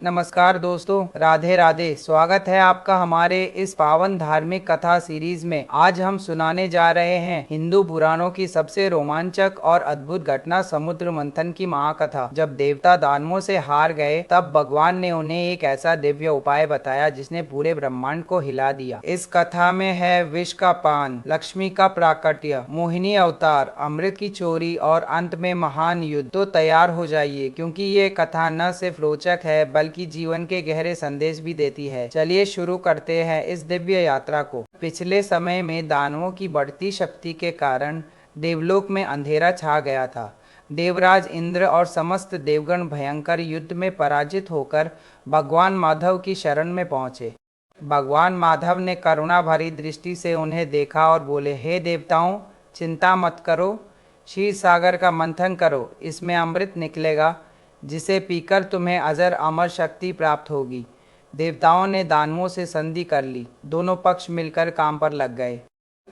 नमस्कार दोस्तों, राधे राधे। स्वागत है आपका हमारे इस पावन धार्मिक कथा सीरीज में। आज हम सुनाने जा रहे हैं हिंदू पुराणों की सबसे रोमांचक और अद्भुत घटना, समुद्र मंथन की महाकथा। जब देवता दानवों से हार गए, तब भगवान ने उन्हें एक ऐसा दिव्य उपाय बताया जिसने पूरे ब्रह्मांड को हिला दिया। इस कथा में है विष का पान, लक्ष्मी का प्राकट्य, मोहिनी अवतार, अमृत की चोरी और अंत में महान युद्ध। तो तैयार हो जाइए, क्योंकि ये कथा न सिर्फ रोचक है बल्कि जीवन के गहरे संदेश भी देती है। चलिए शुरू करते हैं इस दिव्य यात्रा को। पिछले समय में दानवों की बढ़ती शक्ति के कारण देवलोक में अंधेरा छा गया था। देवराज इंद्र और समस्त देवगण भयंकर युद्ध में पराजित होकर भगवान माधव की शरण में पहुंचे। भगवान माधव ने करुणा भरी दृष्टि से उन्हें देखा और बोले, हे देवताओं, चिंता मत करो, क्षीर सागर का मंथन करो, इसमें अमृत निकलेगा जिसे पीकर तुम्हें अजर अमर शक्ति प्राप्त होगी। देवताओं ने दानवों से संधि कर ली। दोनों पक्ष मिलकर काम पर लग गए।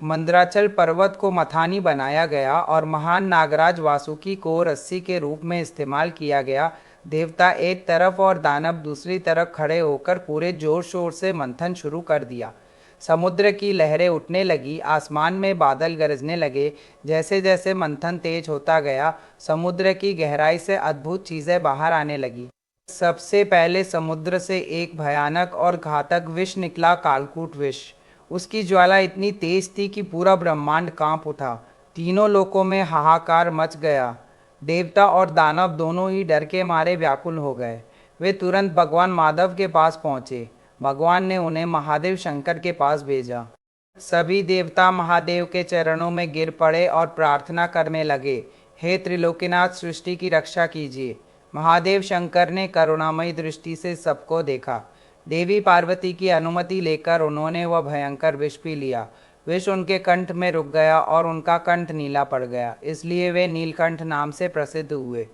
मंदराचल पर्वत को मथानी बनाया गया और महान नागराज वासुकी को रस्सी के रूप में इस्तेमाल किया गया। देवता एक तरफ और दानव दूसरी तरफ खड़े होकर पूरे जोर शोर से मंथन शुरू कर दिया। समुद्र की लहरें उठने लगी, आसमान में बादल गरजने लगे। जैसे जैसे मंथन तेज होता गया, समुद्र की गहराई से अद्भुत चीजें बाहर आने लगी। सबसे पहले समुद्र से एक भयानक और घातक विष निकला, कालकूट विष। उसकी ज्वाला इतनी तेज थी कि पूरा ब्रह्मांड कांप उठा। तीनों लोकों में हाहाकार मच गया। देवता और दानव दोनों ही डर के मारे व्याकुल हो गए। वे तुरंत भगवान माधव के पास पहुंचे। भगवान ने उन्हें महादेव शंकर के पास भेजा। सभी देवता महादेव के चरणों में गिर पड़े और प्रार्थना करने लगे, हे त्रिलोकीनाथ, सृष्टि की रक्षा कीजिए। महादेव शंकर ने करुणामयी दृष्टि से सबको देखा। देवी पार्वती की अनुमति लेकर उन्होंने वह भयंकर विष पी लिया। विष उनके कंठ में रुक गया और उनका कंठ नीला पड़ गया, इसलिए वे नीलकंठ नाम से प्रसिद्ध हुए।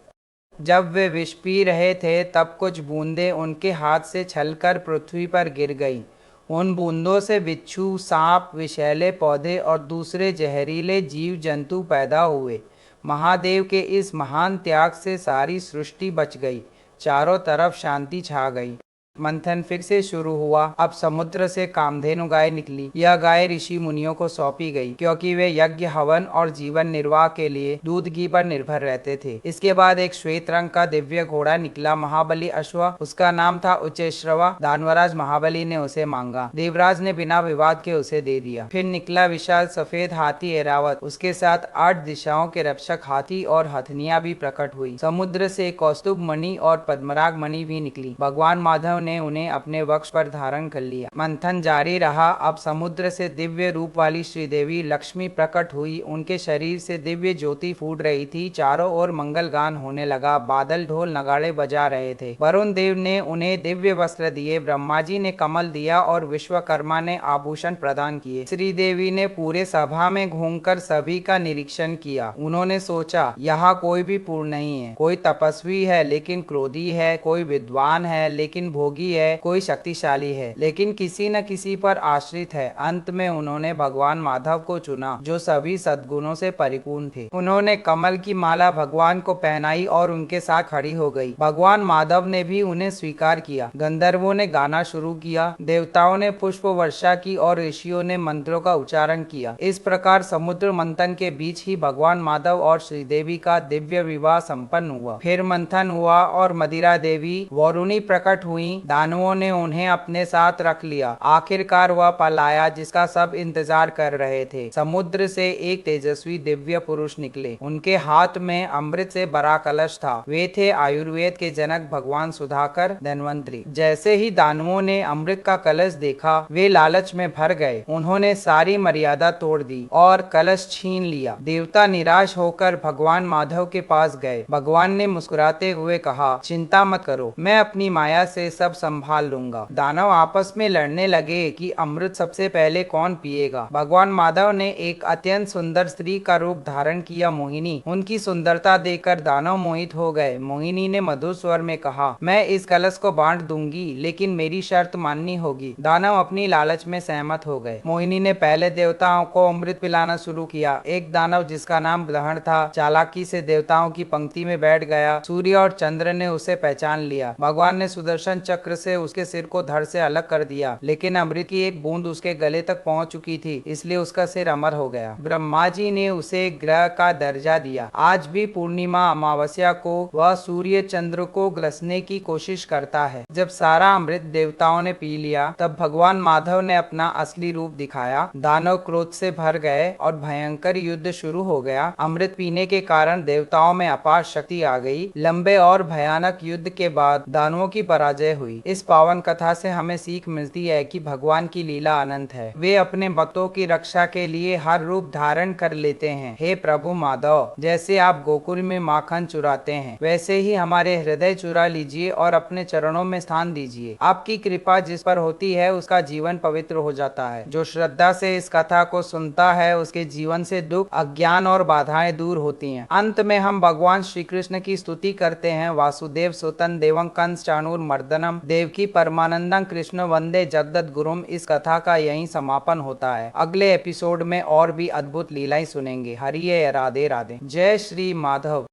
जब वे विष पी रहे थे, तब कुछ बूंदें उनके हाथ से छलकर पृथ्वी पर गिर गईं। उन बूंदों से बिच्छू, सांप, विषैले पौधे और दूसरे जहरीले जीव जंतु पैदा हुए। महादेव के इस महान त्याग से सारी सृष्टि बच गई। चारों तरफ शांति छा गई। मंथन फिर से शुरू हुआ। अब समुद्र से कामधेनु गाय निकली। यह गाय ऋषि मुनियों को सौंपी गई, क्योंकि वे यज्ञ, हवन और जीवन निर्वाह के लिए दूध घी पर निर्भर रहते थे। इसके बाद एक श्वेत रंग का दिव्य घोड़ा निकला, महाबली अश्व। उसका नाम था उच्चैश्रवा। दानवराज महाबली ने उसे मांगा। देवराज ने बिना विवाद के उसे दे दिया। फिर निकला विशाल सफेद हाथी ऐरावत। उसके साथ 8 दिशाओं के रक्षक हाथी और हथनियां भी प्रकट हुई। समुद्र से कौस्तुभ मणि और पद्मराग मणि भी निकली। भगवान माधव ने उन्हें अपने वक्ष पर धारण कर लिया। मंथन जारी रहा। अब समुद्र से दिव्य रूप वाली श्रीदेवी लक्ष्मी प्रकट हुई। उनके शरीर से दिव्य ज्योति फूट रही थी। चारों ओर मंगल गान होने लगा। बादल ढोल नगाड़े बजा रहे थे। वरुण देव ने उन्हें दिव्य वस्त्र दिए। ब्रह्मा जी ने कमल दिया और विश्वकर्मा ने आभूषण प्रदान किए। श्रीदेवी ने पूरे सभा में घूमकर सभी का निरीक्षण किया। उन्होंने सोचा, यहाँ कोई भी पूर्ण नहीं है। कोई तपस्वी है लेकिन क्रोधी है, कोई विद्वान है लेकिन भोगी है, कोई शक्तिशाली है लेकिन किसी न किसी पर आश्रित है। अंत में उन्होंने भगवान माधव को चुना, जो सभी सद्गुणों से परिपूर्ण थे। उन्होंने कमल की माला भगवान को पहनाई और उनके साथ खड़ी हो गई। भगवान माधव ने भी उन्हें स्वीकार किया। गंधर्वों ने गाना शुरू किया, देवताओं ने पुष्प वर्षा की और ऋषियों ने मंत्रों का उच्चारण किया। इस प्रकार समुद्र मंथन के बीच ही भगवान माधव और श्रीदेवी का दिव्य विवाह संपन्न हुआ। फिर मंथन हुआ और मदिरा देवी वरुणी प्रकट हुई। दानवों ने उन्हें अपने साथ रख लिया। आखिरकार वह पल आया जिसका सब इंतजार कर रहे थे। समुद्र से एक तेजस्वी दिव्य पुरुष निकले। उनके हाथ में अमृत से भरा कलश था। वे थे आयुर्वेद के जनक भगवान सुधाकर, धन्वंतरी। जैसे ही दानवों ने अमृत का कलश देखा, वे लालच में भर गए। उन्होंने सारी मर्यादा तोड़ दी और कलश छीन लिया। देवता निराश होकर भगवान माधव के पास गए। भगवान ने मुस्कुराते हुए कहा, चिंता मत करो, मैं अपनी माया से सब संभाल लूंगा। दानव आपस में लड़ने लगे कि अमृत सबसे पहले कौन पिएगा। भगवान माधव ने एक अत्यंत सुंदर स्त्री का रूप धारण किया, मोहिनी। उनकी सुंदरता देखकर दानव मोहित हो गए। मोहिनी ने मधुर स्वर में कहा, मैं इस कलश को बांट दूंगी, लेकिन मेरी शर्त माननी होगी। दानव अपनी लालच में सहमत हो गए। मोहिनी ने पहले देवताओं को अमृत पिलाना शुरू किया। एक दानव जिसका नाम ग्रहण था चालाकी से देवताओं की पंक्ति में बैठ गया। सूर्य और चंद्र ने उसे पहचान लिया। भगवान ने सुदर्शन चक्र से उसके सिर को धड़ से अलग कर दिया, लेकिन अमृत की एक बूंद उसके गले तक पहुंच चुकी थी, इसलिए उसका सिर अमर हो गया। ब्रह्मा जी ने उसे ग्रह का दर्जा दिया। आज भी पूर्णिमा अमावस्या को वह सूर्य चंद्र को ग्रसने की कोशिश करता है। जब सारा अमृत देवताओं ने पी लिया, तब भगवान माधव ने अपना असली रूप दिखाया। दानव क्रोध से भर गए और भयंकर युद्ध शुरू हो गया। अमृत पीने के कारण देवताओं में अपार शक्ति आ गई। लंबे और भयानक युद्ध के बाद दानवों की पराजय हुई। इस पावन कथा से हमें सीख मिलती है कि भगवान की लीला अनंत है। वे अपने भक्तों की रक्षा के लिए हर रूप धारण कर लेते हैं। हे प्रभु माधव, जैसे आप गोकुल में माखन चुराते हैं, वैसे ही हमारे हृदय चुरा लीजिए और अपने चरणों में स्थान दीजिए। आपकी कृपा जिस पर होती है उसका जीवन पवित्र हो जाता है। जो श्रद्धा से इस कथा को सुनता है उसके जीवन से दुख, अज्ञान और बाधाएं दूर होती हैं। अंत में हम भगवान श्री कृष्ण की स्तुति करते हैं। वासुदेव सुतन देवं कंस चाणूर मर्दनम देवकी परमानंदं कृष्ण वंदे जगदत गुरुम। इस कथा का यही समापन होता है। अगले एपिसोड में और भी अद्भुत लीलाएं सुनेंगे। हरिये राधे राधे। जय श्री माधव।